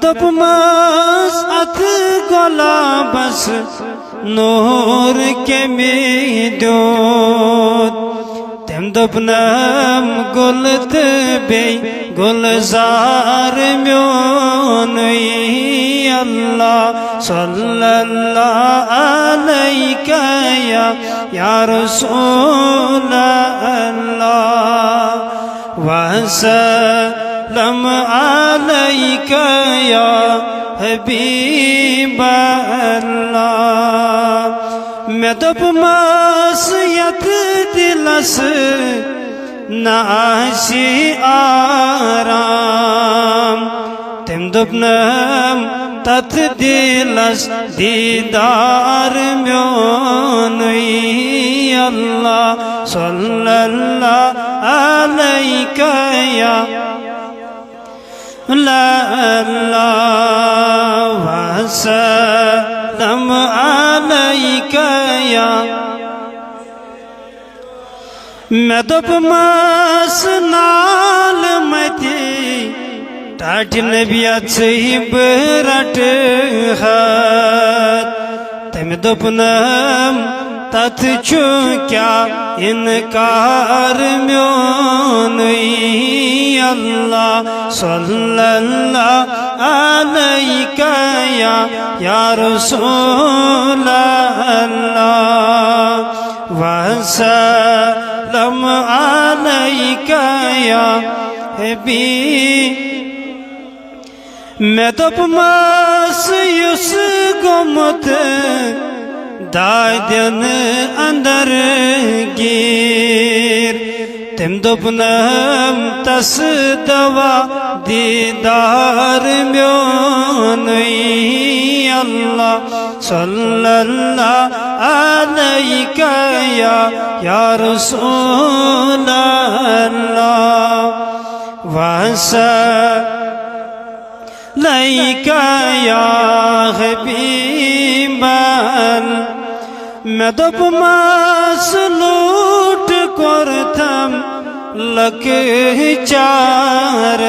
दोपमास अथ गोला बस नूर के मेदोत तम दोपनम गुलत बे गुलजार म्योनुई अल्लाह सल्लल्लाहु अलैका या रसूल अल्लाह वसल्लम अलैका या हबीब अल्लाह मैं दोपमासियत दिलस नाशी आराम तम दोपनम तथ दिलस दीदार म्योनुई अल्लाह सल्लल्लाहु अलैका या अल्लाह वसल्लम अलैका या मैं दोपमास नाल मती टाट नबियत सहिब रट हाथ तम दोपनम तथ छु क्या इनकार म्योनुई अल्लाह सल्लल्लाहु अलैका या रसूल अल्लाह वसल्लम अलैका या हबीब मैं दोपमास युस गुमत दायदन अंदर गिर तम दोपनम तस दवा दीदार म्योनुई अल्लाह सल्लल्लाहु अलैका या रसूल अल्लाह वसल्लैका या हबीब मैं दोपमास लूट करथम लक चार